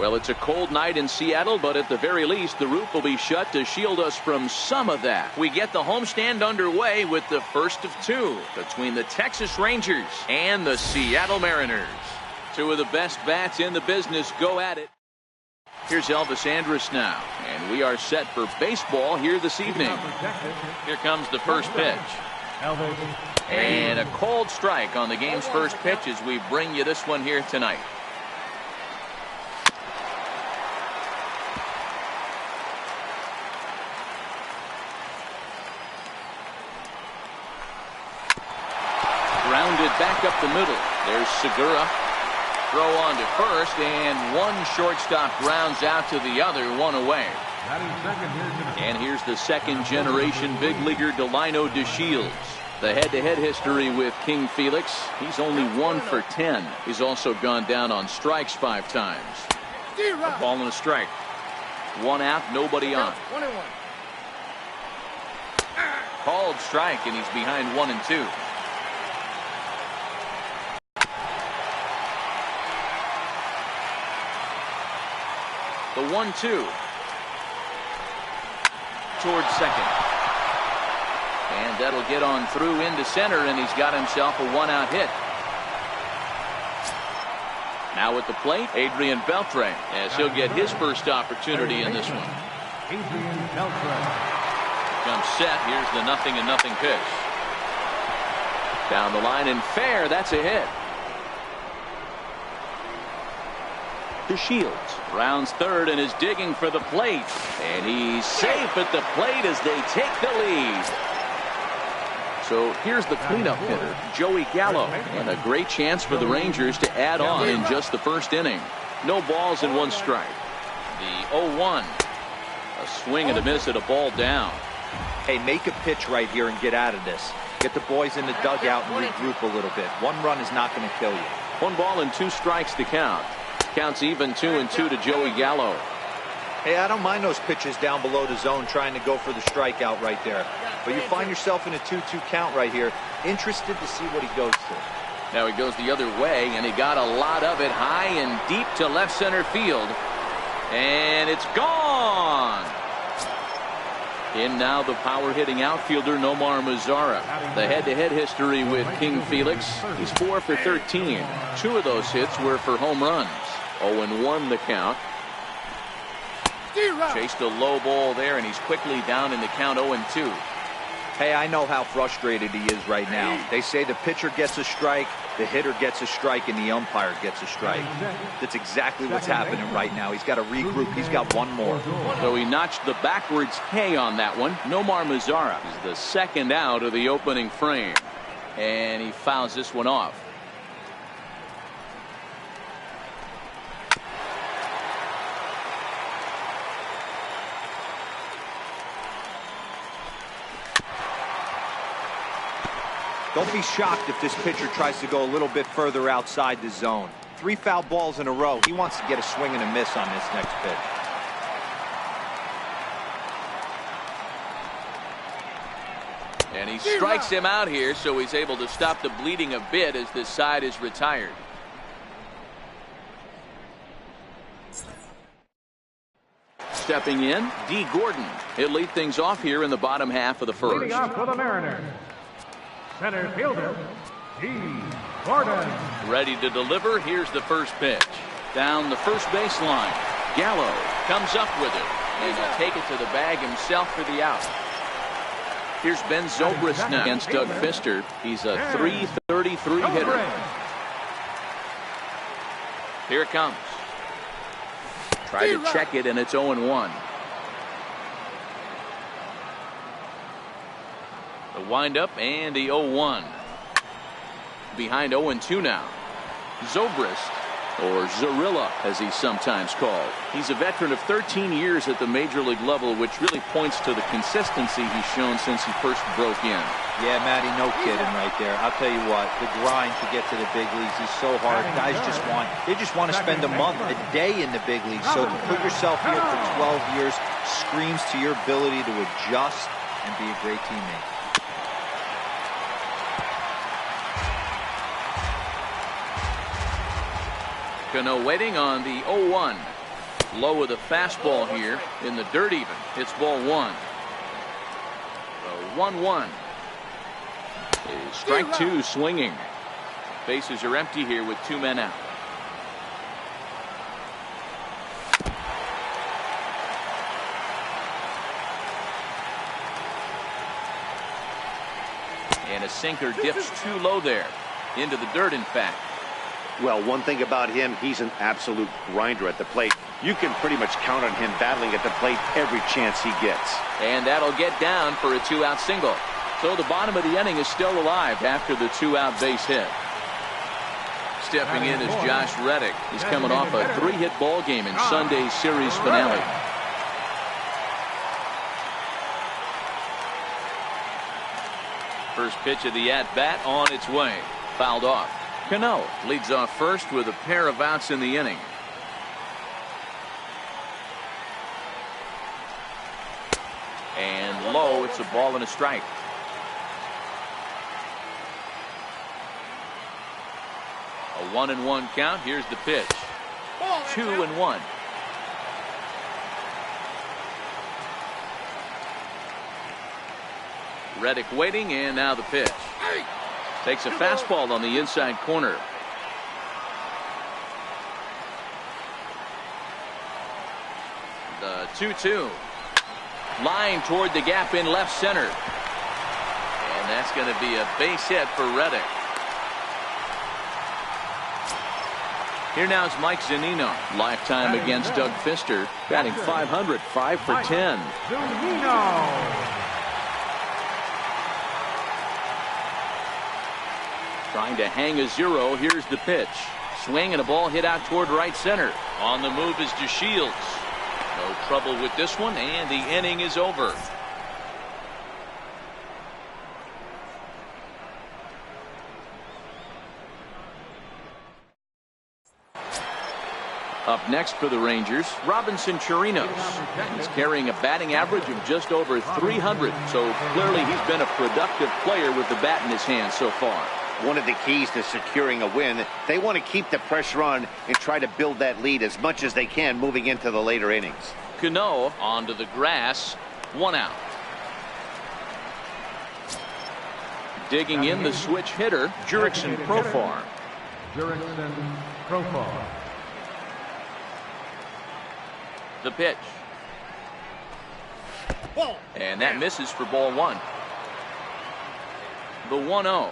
Well, it's a cold night in Seattle, but at the very least, the roof will be shut to shield us from some of that. We get the homestand underway with the first of two between the Texas Rangers and the Seattle Mariners. Two of the best bats in the business go at it. Here's Elvis Andrus now, and we are set for baseball here this evening. Here comes the first pitch. And a cold strike on the game's first pitch as we bring you this one here tonight. Grounded back up the middle. There's Segura. Throw on to first, and one shortstop grounds out to the other, one away. And here's the second generation big leaguer Delino DeShields. The head-to-head history with King Felix, he's only 1 for 10. He's also gone down on strikes 5 times. A ball and a strike. 1 out, nobody on. Called strike, and he's behind 1 and 2. The 1-2 towards second. And that'll get on through into center, and he's got himself a 1-out hit. Now at the plate, Adrian Beltre, as he'll get his first opportunity in this one. Comes set. Here's the 0-0 pitch. Down the line and fair. That's a hit. DeShields rounds third and is digging for the plate, and he's safe at the plate as they take the lead. So here's the cleanup hitter, Joey Gallo, and a great chance for the Rangers to add on in just the first inning. No balls and 1 strike. The 0-1, a swing and a miss at a ball down. Hey, make a pitch right here and get out of this. Get the boys in the dugout and regroup a little bit. 1 run is not going to kill you. 1 ball and 2 strikes to count. Counts even 2-2 to Joey Gallo. Hey, I don't mind those pitches down below the zone trying to go for the strikeout right there. But you find yourself in a 2-2 count right here. Interested to see what he goes to. Now he goes the other way, and he got a lot of it high and deep to left center field. And it's gone. In now the power-hitting outfielder Nomar Mazara. The head-to-head history with King Felix. He's 4 for 13. 2 of those hits were for home runs. 0-1 the count. Chased a low ball there, and he's quickly down in the count 0-2. Hey, I know how frustrated he is right now. They say the pitcher gets a strike, the hitter gets a strike, and the umpire gets a strike. That's exactly what's happening right now. He's got to regroup. He's got 1 more. So he notched the backwards K on that one. Nomar Mazara is the second out of the opening frame. And he fouls this one off. Don't be shocked if this pitcher tries to go a little bit further outside the zone. 3 foul balls in a row. He wants to get a swing and a miss on this next pitch. And he strikes him out here, so he's able to stop the bleeding a bit as this side is retired. Stepping in, D. Gordon. He'll lead things off here in the bottom half of the first. Leading off for the Mariners, center fielder, D. Gordon. Ready to deliver. Here's the first pitch. Down the first baseline. Gallo comes up with it, and he'll take it to the bag himself for the out. Here's Ben Zobrist now against Doug Fister. He's a .333 hitter. Here it comes. Try to check it, and it's 0-1. The windup and the 0-1. Behind 0-2 now. Zobrist, or Zorilla as he's sometimes called. He's a veteran of 13 years at the major league level, which really points to the consistency he's shown since he first broke in. Yeah, Matty, no kidding right there. I'll tell you what, the grind to get to the big leagues is so hard. Guys just want to spend a month, a day in the big leagues. So to put yourself here for 12 years screams to your ability to adjust and be a great teammate. Cano waiting on the 0-1. Low with a fastball here in the dirt even. It's ball one. The 1-1 is strike two swinging. Bases are empty here with 2 men out. And a sinker dips too low there. Into the dirt, in fact. Well, one thing about him, he's an absolute grinder at the plate. You can pretty much count on him battling at the plate every chance he gets. And that'll get down for a 2-out single. So the bottom of the inning is still alive after the 2-out base hit. Stepping in is Josh Reddick. He's coming off a 3-hit ball game in Sunday's series finale. First pitch of the at-bat on its way. Fouled off. Cano leads off first with a pair of outs in the inning. And low, it's a ball and a strike. A 1-1 count. Here's the pitch. 2-1. Reddick waiting, and now the pitch. Takes a fastball on the inside corner. The 2-2. Line toward the gap in left center. And that's going to be a base hit for Reddick. Here now is Mike Zunino. Lifetime against Doug Fister. Batting .500, 5 for 10. Zunino. Trying to hang a 0. Here's the pitch. Swing and a ball hit out toward right center. On the move is DeShields. No trouble with this one, and the inning is over. Up next for the Rangers, Robinson Chirinos. He's carrying a batting average of just over 300, so clearly he's been a productive player with the bat in his hand so far. One of the keys to securing a win, they want to keep the pressure on and try to build that lead as much as they can moving into the later innings. Cano onto the grass, 1 out. Digging in the switch hitter, Jurickson Profar. Jurickson Profar. The pitch. And that misses for ball one. The 1-0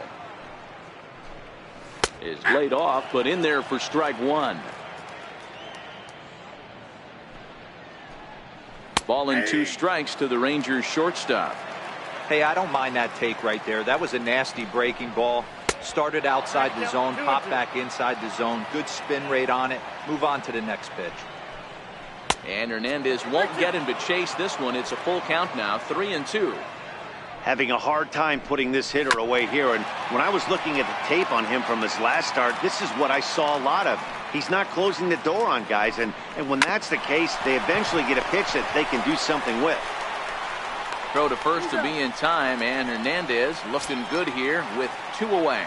is laid off, but in there for strike one. Ball and 2 strikes to the Rangers shortstop. Hey, I don't mind that take right there. That was a nasty breaking ball. Started outside the zone, popped back inside the zone. Good spin rate on it. Move on to the next pitch. And Hernandez won't get him to chase this one. It's a full count now, 3-2. Having a hard time putting this hitter away here, and when I was looking at the tape on him from his last start, this is what I saw a lot of. He's not closing the door on guys, and when that's the case, they eventually get a pitch that they can do something with. Throw to first to be in time, and Hernandez looking good here with 2 away.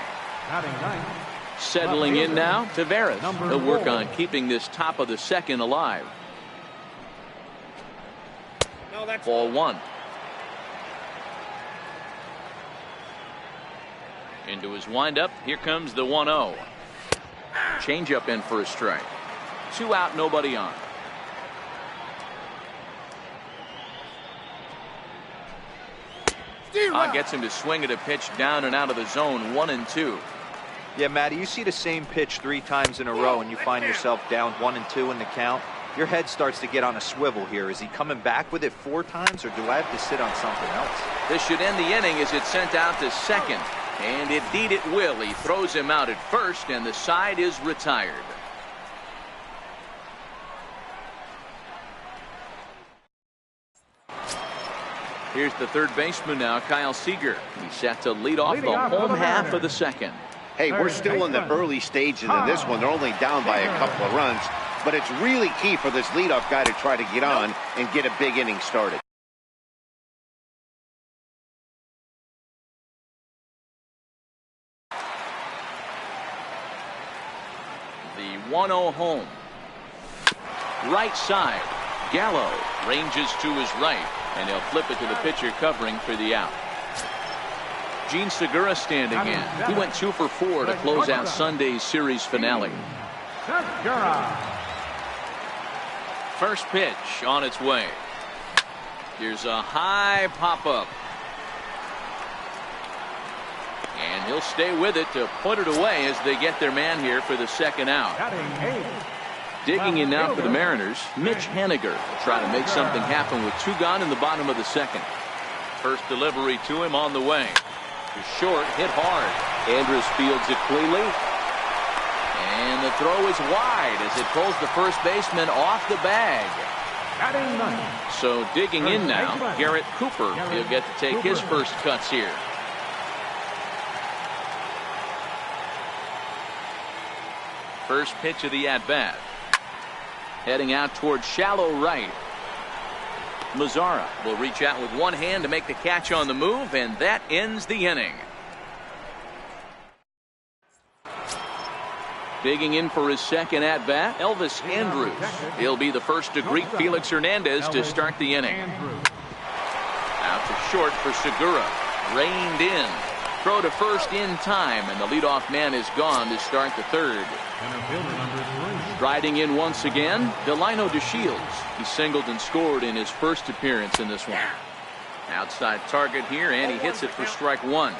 Settling in now, Taveras. He'll work on keeping this top of the second alive. Ball 1. Into his windup. Here comes the 1-0. Changeup in for a strike. 2 out, nobody on. Gets him to swing at a pitch down and out of the zone. 1-2. Yeah, Matty, you see the same pitch 3 times in a row and you find yourself down 1-2 in the count. Your head starts to get on a swivel here. Is he coming back with it 4 times, or do I have to sit on something else? This should end the inning as it's sent out to second. And indeed it will. He throws him out at first, and the side is retired. Here's the third baseman now, Kyle Seager. He's set to lead off the home half of the second. Hey, we're still in the early stages in this one. They're only down by a couple of runs, but it's really key for this leadoff guy to try to get on and get a big inning started. The 1-0 home. Right side. Gallo ranges to his right, and he'll flip it to the pitcher covering for the out. Gene Segura standing in. He went 2 for 4 to close out Sunday's series finale. First pitch on its way. Here's a high pop-up. And he'll stay with it to put it away as they get their man here for the second out. Digging in now for the Mariners, Mitch Haniger will try to make something happen with 2 gone in the bottom of the second. First delivery to him on the way. Short, hit hard. Andrus fields it cleanly. And the throw is wide as it pulls the first baseman off the bag. So digging in now, Garrett Cooper. He'll get to take his first cuts here. First pitch of the at-bat. Heading out towards shallow right. Mazzara will reach out with one hand to make the catch on the move, and that ends the inning. Digging in for his second at-bat, Elvis Andrus. He'll be the first to greet Felix Hernandez to start the inning. Out to short for Segura. Reined in. Throw to first in time, and the leadoff man is gone to start the third. Striding in once again, Delino DeShields. He singled and scored in his first appearance in this one. Outside target here, and he hits it for strike 1.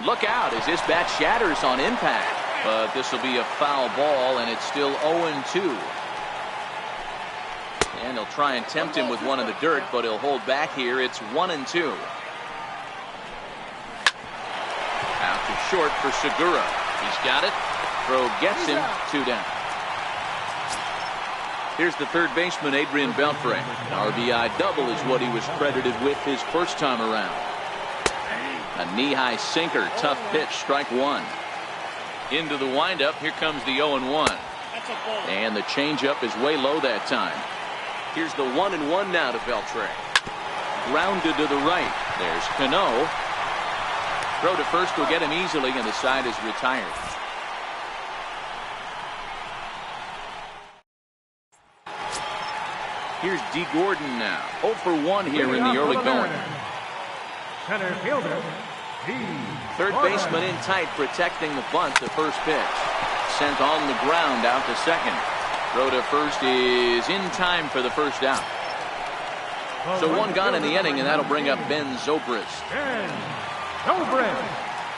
Look out as this bat shatters on impact. But this will be a foul ball, and it's still 0-2. And he'll try and tempt him with one in the dirt, but he'll hold back here. It's 1-2. Out to short for Segura. He's got it. Throw gets him. 2 down. Here's the third baseman, Adrian Beltre. An RBI double is what he was credited with his first time around. A knee-high sinker. Tough pitch. Strike 1. Into the windup. Here comes the 0-1. And the changeup is way low that time. Here's the 1-1 now to Beltre. Grounded to the right. There's Cano. Throw to first will get him easily, and the side is retired. Here's D. Gordon now. 0 for 1 here in the early going. Center fielder. Third baseman in tight, protecting the bunt. The first pitch sent on the ground out to second. Throw to first is in time for the first out. So 1 gone in the inning, and that'll bring up Ben Zobrist.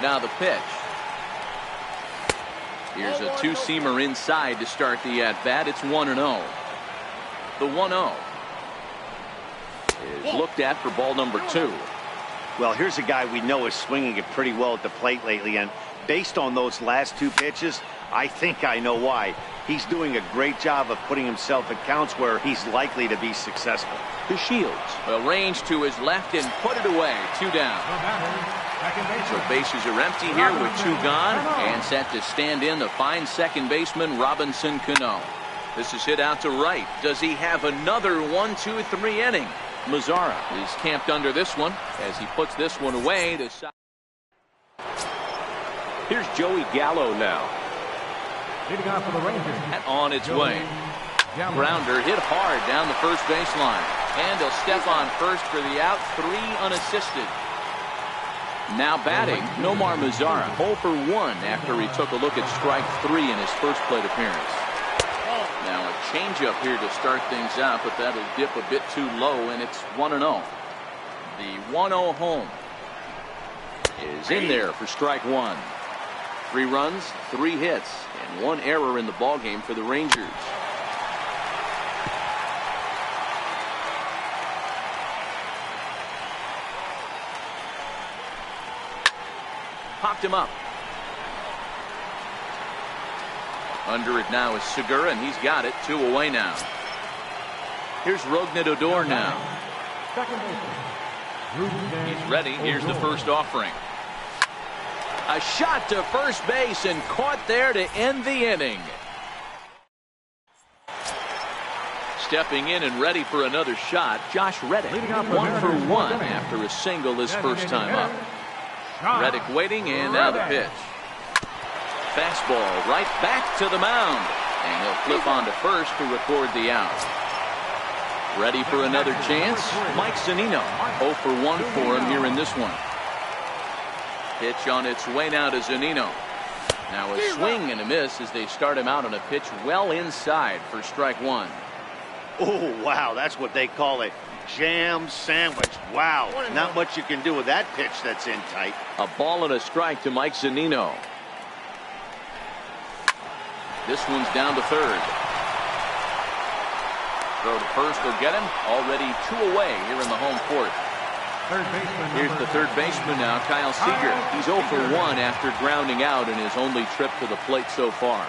Now the pitch. Here's a 2-seamer inside to start the at-bat. It's 1-0. The 1-0 is looked at for ball number 2. Well, here's a guy we know is swinging it pretty well at the plate lately, and based on those last 2 pitches, I think I know why. He's doing a great job of putting himself at counts where he's likely to be successful. DeShields will range to his left and put it away. 2 down. So bases are empty here with 2 gone, and set to stand in the fine second baseman Robinson Cano. This is hit out to right. Does he have another 1, 2, 3 inning? Mazzara is camped under this one as he puts this one away. Here's Joey Gallo now. Leading off for the Rangers. On its way. Grounder hit hard down the first baseline. And he'll step on first for the out. 3 unassisted. Now batting, Nomar Mazzara. 0 for 1 after he took a look at strike 3 in his first plate appearance. Now a changeup here to start things out, but that'll dip a bit too low, and it's 1-0. The 1-0 home is in there for strike 1. 3 runs, 3 hits, and 1 error in the ballgame for the Rangers. Popped him up. Under it now is Segura, and he's got it. 2 away now. Here's Rougned Odor now. He's ready. Here's the first offering. A shot to first base and caught there to end the inning. Stepping in and ready for another shot, Josh Reddick. 1 for 1 after a single his first time up. Reddick waiting, and now the pitch. Fastball right back to the mound. And he'll flip on to first to record the out. Ready for another chance? Mike Zunino. 0 for 1 for him here in this one. Pitch on its way now to Zunino. Now a swing and a miss as they start him out on a pitch well inside for strike one. Oh, wow, that's what they call a jam sandwich. Wow, not much you can do with that pitch that's in tight. A ball and a strike to Mike Zunino. This one's down to third. Throw to first will get him. Already 2 away here in the home court. Here's the third baseman now, Kyle Seager. He's 0 for 1 after grounding out in his only trip to the plate so far.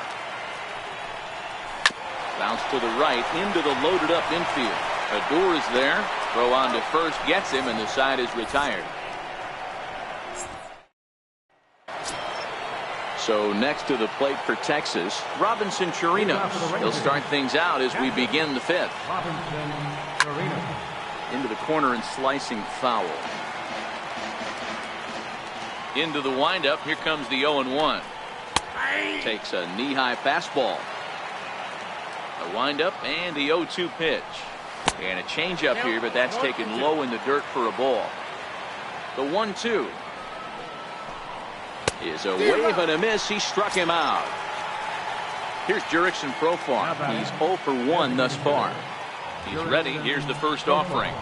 Bounce to the right into the loaded up infield. Odor is there. Throw on to first gets him, and the side is retired. So next to the plate for Texas, Robinson Chirinos. He'll start things out as we begin the fifth. Into the corner and slicing foul. Into the windup. Here comes the 0-1. Takes a knee-high fastball. A windup and the 0-2 pitch. And a changeup here, but that's taken low in the dirt for a ball. The 1-2. Is a wave and a miss. He struck him out. Here's Jurickson Profar. He's 0 for 1 thus far. He's ready. Here's the first offering.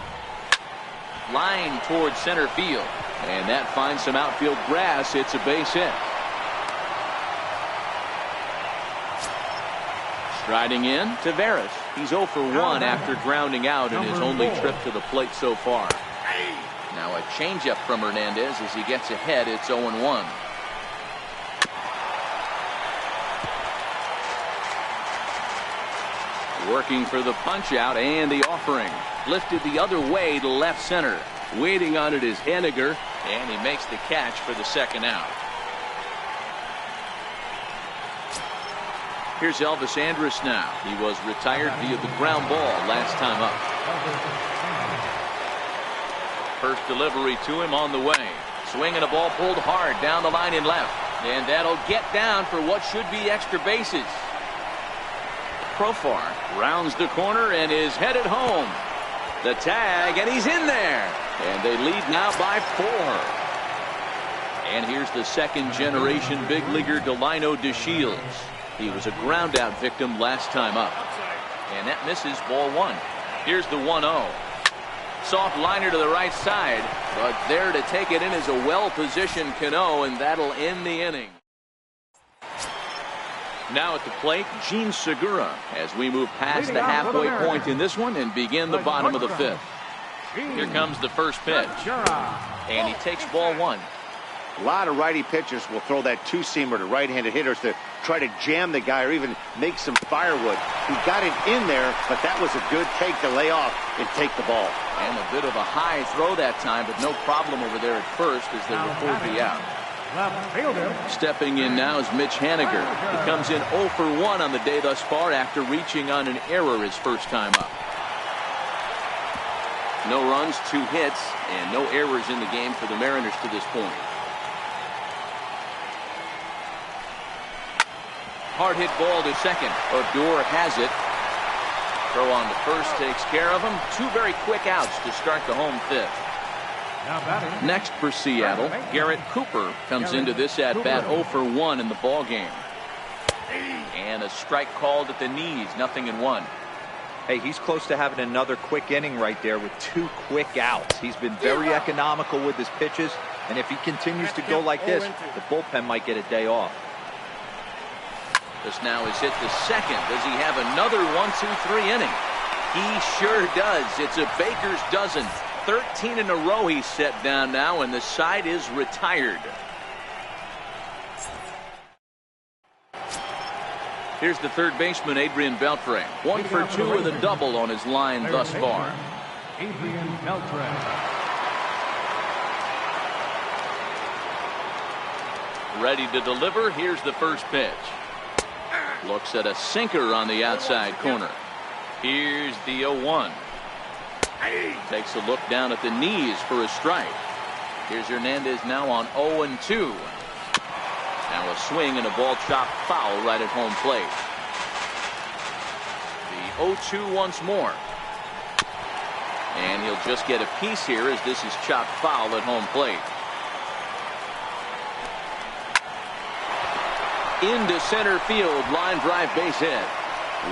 Line towards center field. And that finds some outfield grass. It's a base hit. Striding in, Taveras. He's 0 for 1 after grounding out in his only trip to the plate so far. Now a changeup from Hernandez as he gets ahead. It's 0-1. Working for the punch out and the offering. Lifted the other way to left center. Waiting on it is Henniger, and he makes the catch for the second out. Here's Elvis Andrus now. He was retired via the ground ball last time up. First delivery to him on the way. Swinging a ball pulled hard down the line in left. And that'll get down for what should be extra bases. Profar rounds the corner and is headed home. The tag, and he's in there. And they lead now by 4. And here's the second generation big leaguer Delino DeShields. He was a ground out victim last time up. And that misses ball 1. Here's the 1-0. Soft liner to the right side, but there to take it in is a well-positioned Cano, and that'll end the inning. Now at the plate, Gene Segura, as we move past the halfway point in this one and begin the bottom of the fifth. Here comes the first pitch. And he takes ball 1. A lot of righty pitchers will throw that two-seamer to right-handed hitters to try to jam the guy or even make some firewood. He got it in there, but that was a good take to lay off and take the ball. And a bit of a high throw that time, but no problem over there at first as they record the out. Stepping in now is Mitch Haniger. He comes in 0 for 1 on the day thus far after reaching on an error his first time up. No runs, 2 hits, and no errors in the game for the Mariners to this point. Hard hit ball to second. Odor has it. Throw on to first takes care of him. 2 very quick outs to start the home fifth. Next for Seattle, Garrett Cooper comes into this at bat 0 for 1 in the ball game. And a strike called at the knees, 0-1. Hey, he's close to having another quick inning right there with 2 quick outs. He's been very economical with his pitches, and if he continues to go like this, the bullpen might get a day off. This now is hit to second. Does he have another 1-2-3 inning? He sure does. It's a baker's dozen. 13 in a row he's set down now, and the side is retired. Here's the third baseman, Adrian Beltre. 1 for 2 with a double on his line thus far. Adrian Beltre. Ready to deliver. Here's the first pitch. Looks at a sinker on the outside corner. Here's the 0-1. Takes a look down at the knees for a strike. Here's Hernandez now on 0-2. Now a swing and a ball chopped foul right at home plate. The 0-2 once more. And he'll just get a piece here as this is chopped foul at home plate. Into center field, line drive, base hit.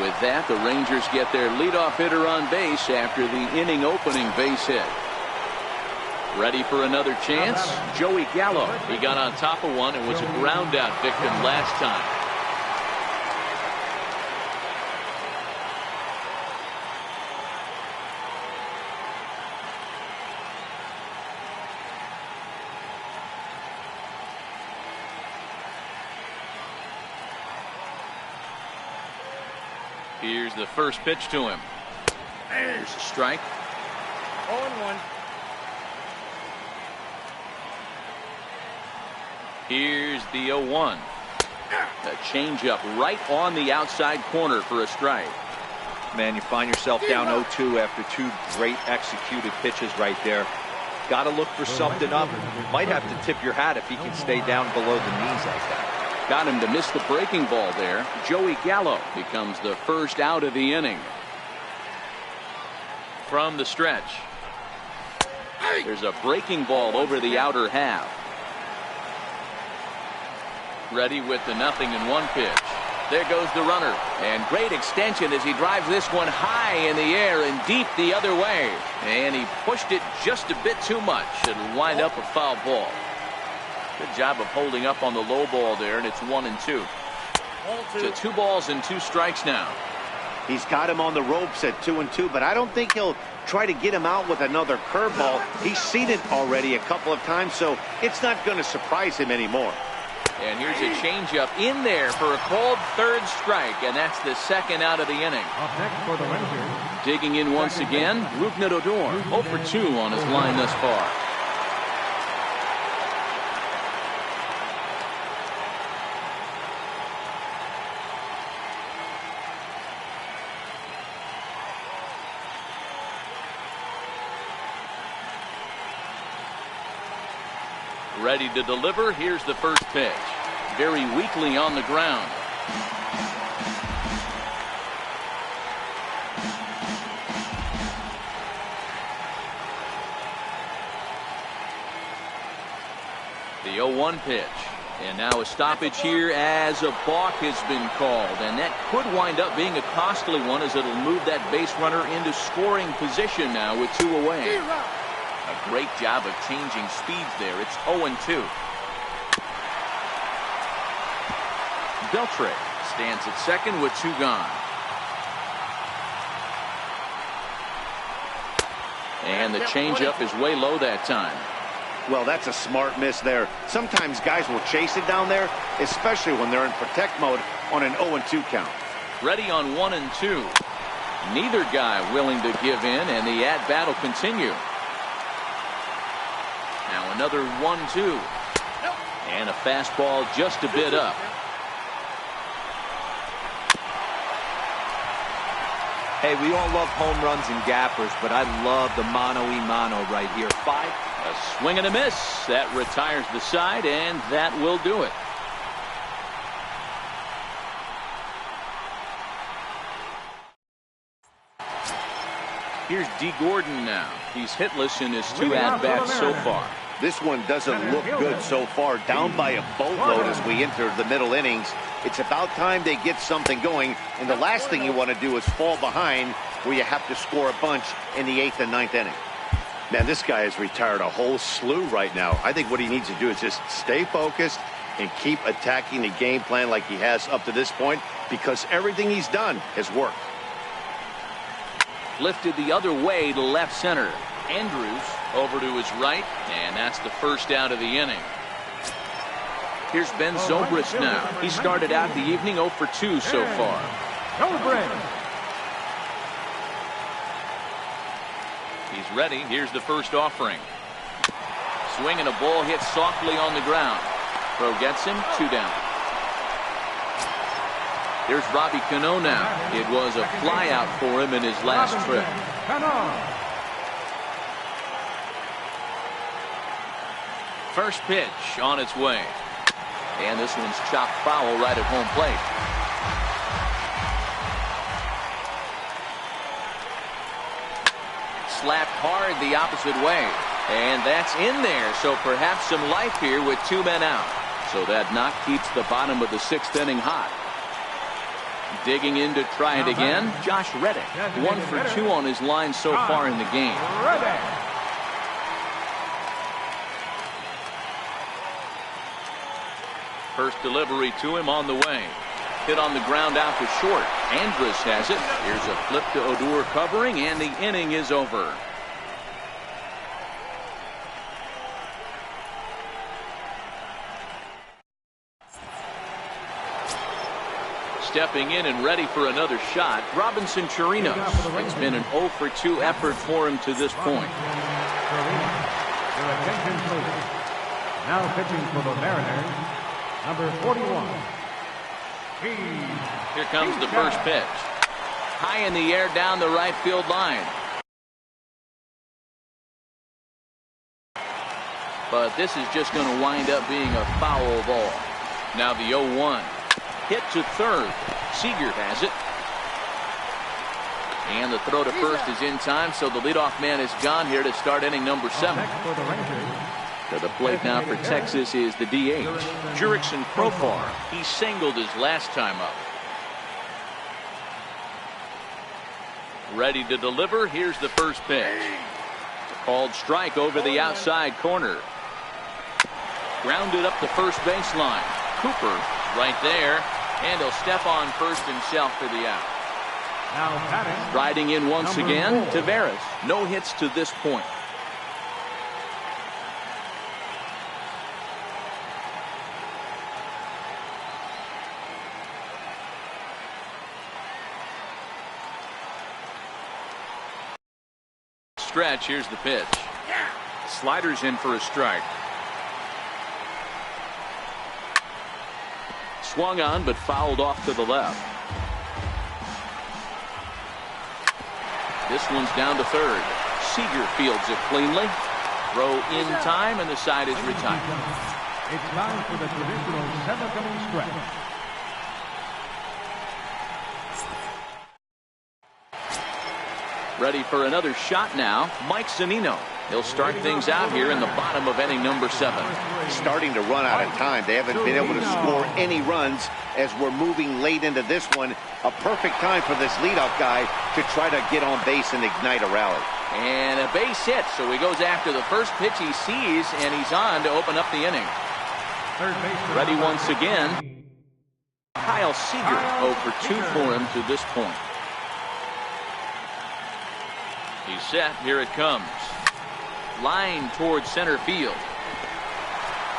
With that, the Rangers get their leadoff hitter on base after the inning opening base hit. Ready for another chance? Joey Gallo. He got on top of one and was a ground out victim last time. Here's the first pitch to him. There's a strike. 0-1. Here's the 0-1. A changeup right on the outside corner for a strike. Man, you find yourself down 0-2 after two great executed pitches right there. Got to look for something up. Might have to tip your hat if he can stay down below the knees like that. Got him to miss the breaking ball there. Joey Gallo becomes the first out of the inning. From the stretch. There's a breaking ball over the outer half. Ready with the 0-1 pitch. There goes the runner. And great extension as he drives this one high in the air and deep the other way. And he pushed it just a bit too much. It'll wind up a foul ball. Good job of holding up on the low ball there, and it's 1-2. So 2 balls and 2 strikes now. He's got him on the ropes at 2-2, but I don't think he'll try to get him out with another curveball. He's seen it already a couple of times, so it's not going to surprise him anymore. And here's a changeup in there for a called third strike, and that's the second out of the inning. Up next for the Rangers. Digging in once again, Rougned Odor, 0-2 on his line thus far. Ready to deliver. Here's the first pitch. Very weakly on the ground. The 0-1 pitch. And now a stoppage here as a balk has been called. And that could wind up being a costly one as it'll move that base runner into scoring position now with 2 away. A great job of changing speeds there. It's 0-2. Beltre stands at second with 2 gone. And the changeup is way low that time. Well, that's a smart miss there. Sometimes guys will chase it down there, especially when they're in protect mode on an 0-2 count. Ready on 1-2. Neither guy willing to give in, and the at-bat will continue. Now another 1-2. And a fastball just a bit up. Hey, we all love home runs and gappers, but I love the mano-a-mano right here. 5. A swing and a miss. That retires the side, and that will do it. Here's D. Gordon now. He's hitless in his 2 at-bats so far. This one doesn't look good so far. Down by a boatload as we enter the middle innings. It's about time they get something going, and the last thing you want to do is fall behind where you have to score a bunch in the 8th and 9th inning. Man, this guy has retired a whole slew right now. I think what he needs to do is just stay focused and keep attacking the game plan like he has up to this point, because everything he's done has worked. Lifted the other way to left center. Andrews over to his right, and that's the first out of the inning. Here's Ben Zobrist now. He started out the evening 0-2 so far. Zobrist. He's ready. Here's the first offering. Swing and a ball hit softly on the ground. Throw gets him. 2 down. Here's Robbie Cano now. It was a fly out for him in his last trip. First pitch on its way. And this one's chopped foul right at home plate. Slapped hard the opposite way. And that's in there. So perhaps some life here with 2 men out. So that knock keeps the bottom of the 6th inning hot. Digging in to try it again, Josh Reddick. 1 for 2 on his line so far in the game. First delivery to him on the way. Hit on the ground out to short. Andrus has it. Here's a flip to Odor covering, and the inning is over. Stepping in and ready for another shot, Robinson Chirinos. It's been an 0 for 2 effort for him to this point. Your attention, please. Now pitching for the Mariners, number 41. Here comes the first pitch. High in the air down the right field line. But this is just going to wind up being a foul ball. Now the 0-1. Hit to third. Seager has it. And the throw to first is in time, so the leadoff man is gone here to start inning number 7. To the plate now for Texas is the DH, Jurickson Profar. He singled his last time up. Ready to deliver. Here's the first pitch. Called strike over the outside corner. Grounded up the first baseline. Cooper right there, and he'll step on first himself for the out. Now riding in once again, Taveras. No hits to this point. Stretch. Here's the pitch. Sliders in for a strike. Swung on but fouled off to the left. This one's down to third. Seager fields it cleanly. Throw in time, and the side is retired. It's time for the traditional 7th inning stretch. Ready for another shot now, Mike Zunino. He'll start things out here in the bottom of inning number 7. Starting to run out of time. They haven't been able to score any runs as we're moving late into this one. A perfect time for this leadoff guy to try to get on base and ignite a rally. And a base hit, so he goes after the first pitch he sees, and he's on to open up the inning. Ready once again. Kyle Seager 0 for 2 for him to this point. He's set. Here it comes. Line towards center field.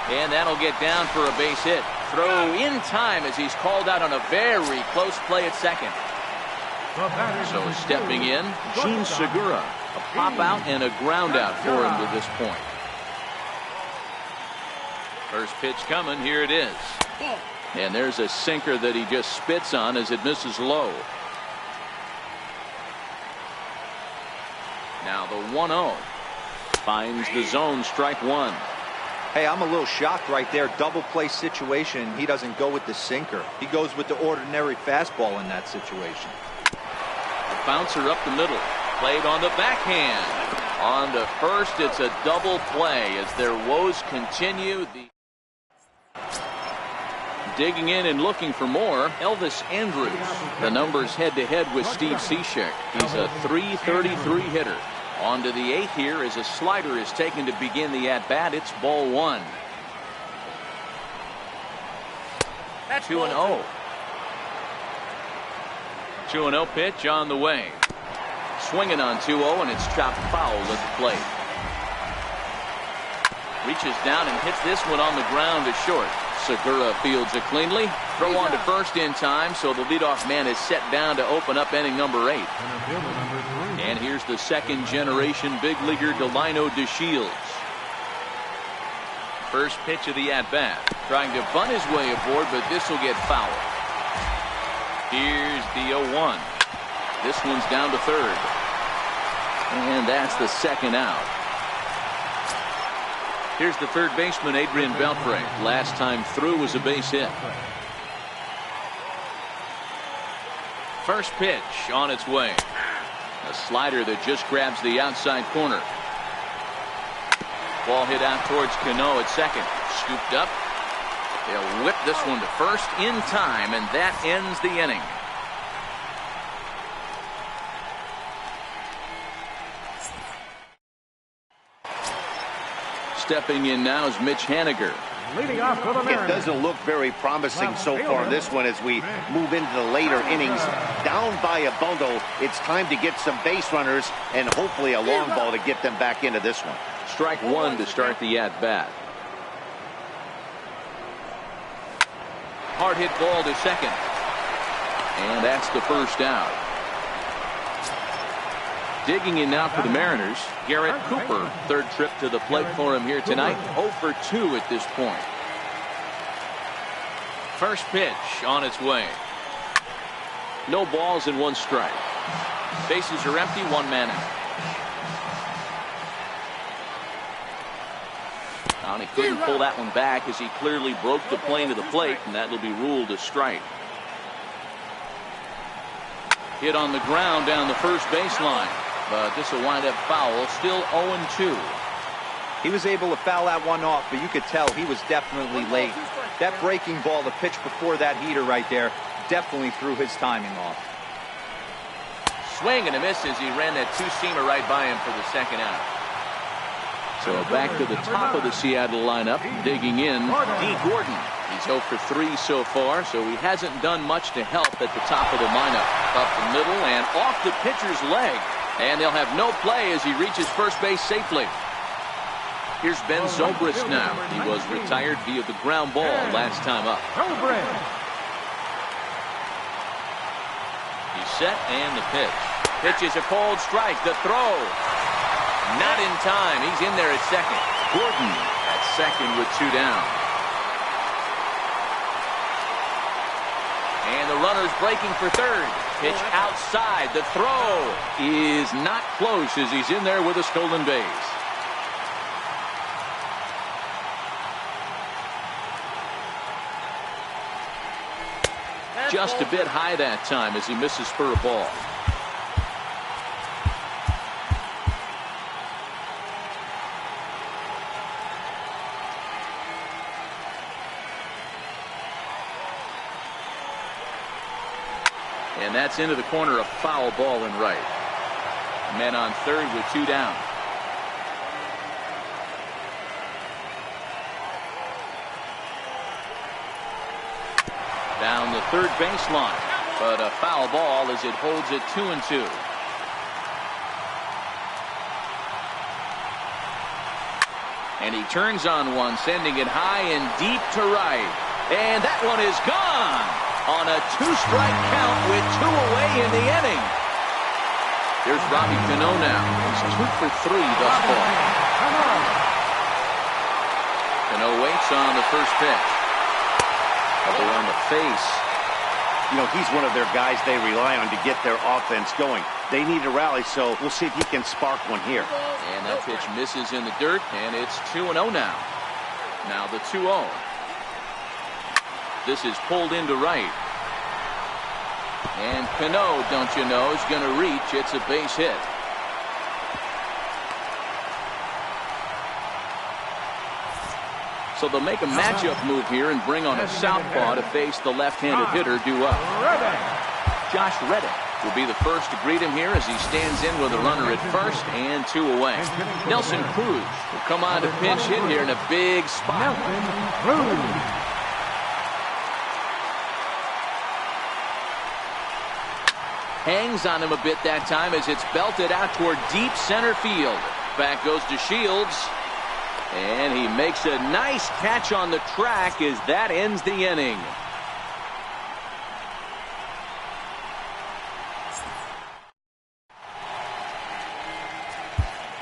And that'll get down for a base hit. Throw in time as he's called out on a very close play at second. So stepping in, Gene Segura. A pop out and a ground out for him to this point. First pitch coming. Here it is. And there's a sinker that he just spits on as it misses low. Now the 1-0. Finds the zone, strike 1. Hey, I'm a little shocked right there. Double play situation. He doesn't go with the sinker. He goes with the ordinary fastball in that situation. A bouncer up the middle. Played on the backhand. On to first. It's a double play as their woes continue. Digging in and looking for more, Elvis Andrus. The numbers head-to-head with Steve Cishek. He's a .333 hitter. On to the 8th here as a slider is taken to begin the at-bat. It's ball 1. 2-0. 2-0 pitch on the way. Swinging on 2-0, and it's chopped foul at the plate. Reaches down and hits this one on the ground to short. Segura fields it cleanly. Throw on to first in time, so the leadoff man is set down to open up inning number 8. And here's the second-generation big leaguer Delino DeShields. First pitch of the at-bat. Trying to bunt his way aboard, but this will get foul. Here's the 0-1. This one's down to third. And that's the second out. Here's the third baseman, Adrian Beltre. Last time through was a base hit. First pitch on its way. A slider that just grabs the outside corner. Ball hit out towards Cano at second. Scooped up. They'll whip this one to first in time, and that ends the inning. Stepping in now is Mitch Haniger. Leading off for the Mariners. It doesn't look very promising so far in this one as we move into the later innings. Down by a bundle, it's time to get some base runners and hopefully a long ball to get them back into this one. Strike one to start the at-bat. Hard hit ball to second. And that's the first out. Digging in now for the Mariners, Garrett Cooper. Third trip to the plate for him here tonight. 0 for 2 at this point. First pitch on its way. No balls and 1 strike. Bases are empty, 1 man out. And he couldn't pull that one back as he clearly broke the plane to the plate, and that will be ruled a strike. Hit on the ground down the first baseline. But this will wind up foul. Still 0-2. He was able to foul that one off, but you could tell he was definitely late. That breaking ball, the pitch before that heater right there, definitely threw his timing off. Swing and a miss as he ran that two-seamer right by him for the second out. So back to the top of the Seattle lineup, digging in, D. Gordon. He's 0 for 3 so far, so he hasn't done much to help at the top of the lineup. Up the middle and off the pitcher's leg. And they'll have no play as he reaches first base safely. Here's Ben Zobrist now. He was retired via the ground ball last time up. He's set and the pitch. Pitch is a cold strike. The throw. Not in time. He's in there at second. Gordon at second with 2 down. And the runner's breaking for third. Pitch outside. The throw is not close as he's in there with a stolen base. Just a bit high that time as he misses for a ball. And that's into the corner, a foul ball in right. Men on third with 2 down. Down the third baseline, but a foul ball as it holds it 2-2. And he turns on one, sending it high and deep to right. And that one is gone on a 2-strike count with 2 away in the inning. Here's Robbie Cano now. He's 2 for 3 thus far. Cano waits on the first pitch. Double on the face. You know, he's one of their guys they rely on to get their offense going. They need a rally, so we'll see if he can spark one here. And that pitch misses in the dirt, and it's 2-0 now. Now the 2-0. This is pulled into right. And Cano, don't you know, is going to reach. It's a base hit. So they'll make a matchup move here and bring on a southpaw to face the left-handed hitter due up. Josh Reddick will be the first to greet him here as he stands in with a runner at first and 2 away. Nelson Cruz will come on to pinch hit here in a big spot. Hangs on him a bit that time as it's belted out toward deep center field. Back goes to Shields. And he makes a nice catch on the track as that ends the inning.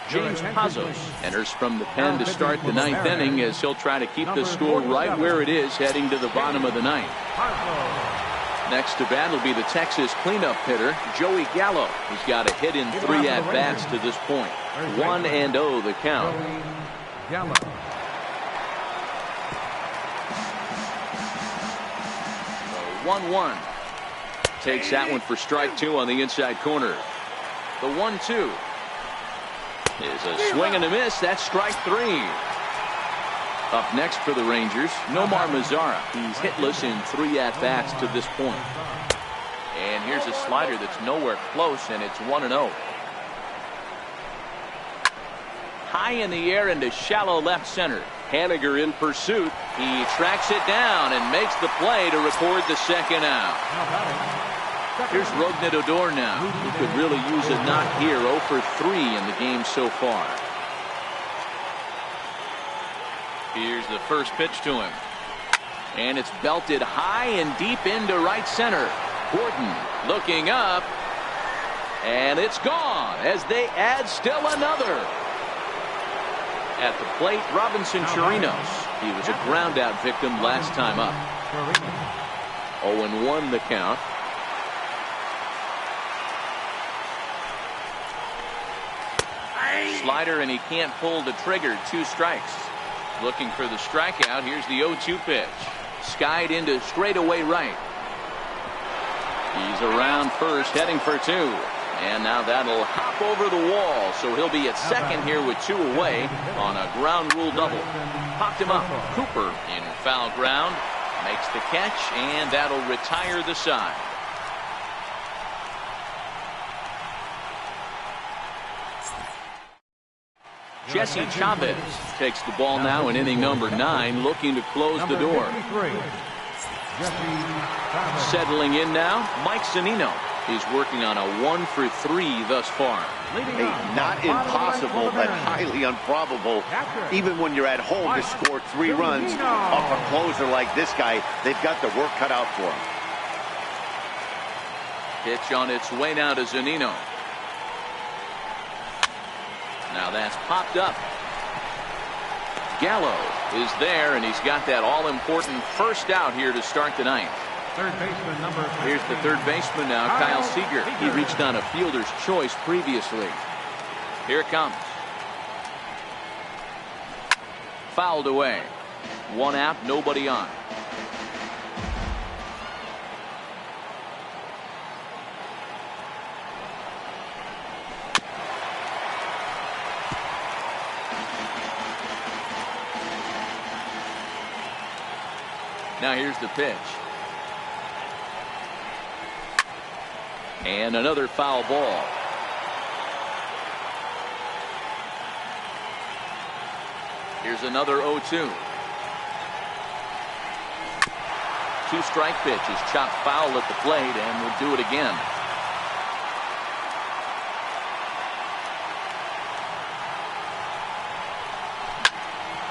James Pazos enters from the pen to start the 9th inning as he'll try to keep the score right where it is heading to the bottom of the 9th. Next to bat will be the Texas cleanup hitter, Joey Gallo. He's got a hit in 3 at-bats to this point. 1-0 the count. 1-1. Takes that one for strike 2 on the inside corner. The 1-2 is a swing and a miss. That's strike 3. Up next for the Rangers, Nomar Mazara. He's hitless in 3 at-bats to this point. And here's a slider that's nowhere close, and it's 1-0. High in the air into shallow left center. Haniger in pursuit. He tracks it down and makes the play to record the second out. Here's Rougned Odor now, who could really use a knock here. 0 for 3 in the game so far. Here's the first pitch to him. And it's belted high and deep into right center. Gordon looking up. And it's gone as they add still another. At the plate, Robinson Chirinos. He was a ground out victim last time up. 0-1 the count. Slider, and he can't pull the trigger. 2 strikes. Looking for the strikeout. Here's the 0-2 pitch. Skied into straightaway right. He's around first, heading for 2. And now that'll hop over the wall. So he'll be at second here with 2 away on a ground rule double. Popped him up. Cooper in foul ground. Makes the catch, and that'll retire the side. Jesse Chavez takes the ball now in inning number 9, looking to close the door. Settling in now, Mike Zunino. He's working on a 1 for 3 thus far. Hey, not impossible, but highly improbable. Even when you're at home to score 3 runs off a closer like this guy, they've got the work cut out for him. Pitch on its way now to Zunino. Now that's popped up. Gallo is there, and he's got that all-important first out here to start the 9th. Third baseman number 15. Here's the third baseman now, Kyle Seager. He reached on a fielder's choice previously. Here it comes. Fouled away. 1 out, nobody on. Now here's the pitch. And another foul ball. Here's another 0-2. 2-strike pitch is chopped foul at the plate, and we'll do it again.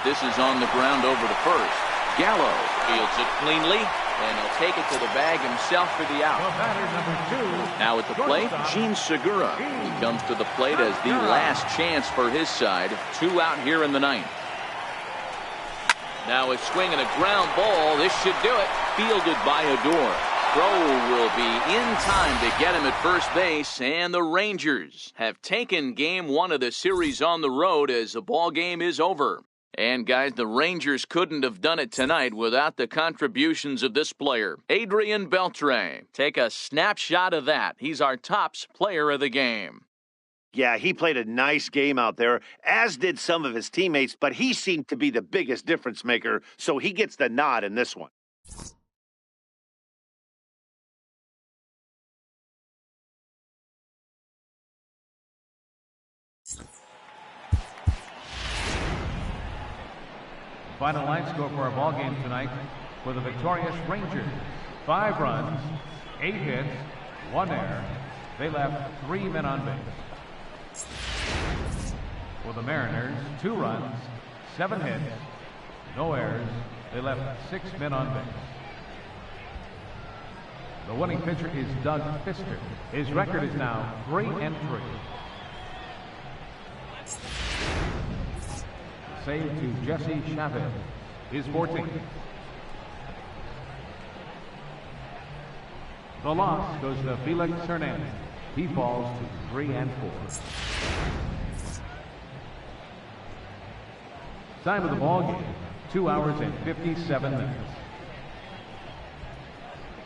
This is on the ground over to first. Gallo fields it cleanly, and he'll take it to the bag himself for the out. Now at the plate, Gene Segura. He comes to the plate as the last chance for his side. 2 out here in the 9th. Now a swing and a ground ball. This should do it. Fielded by Odor. Throw will be in time to get him at first base, and the Rangers have taken game 1 of the series on the road as the ball game is over. And guys, the Rangers couldn't have done it tonight without the contributions of this player, Adrian Beltre. Take a snapshot of that. He's our tops player of the game. Yeah, he played a nice game out there, as did some of his teammates, but he seemed to be the biggest difference maker, so he gets the nod in this one. Final line score for our ball game tonight for the victorious Rangers: 5 runs, 8 hits, 1 error. They left 3 men on base. For the Mariners, 2 runs, 7 hits, no errors. They left 6 men on base. The winning pitcher is Doug Fister. His record is now 3-3. Save to Jesse Chavez is 14. The loss goes to Felix Hernandez. He falls to 3-4. Time of the ball game, 2 hours and 57 minutes.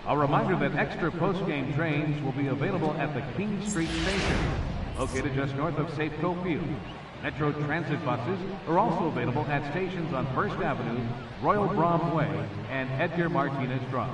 A reminder that extra post-game trains will be available at the King Street Station, located just north of Safeco Field. Metro Transit buses are also available at stations on First Avenue, Royal Brom Way, and Edgar Martinez Drive.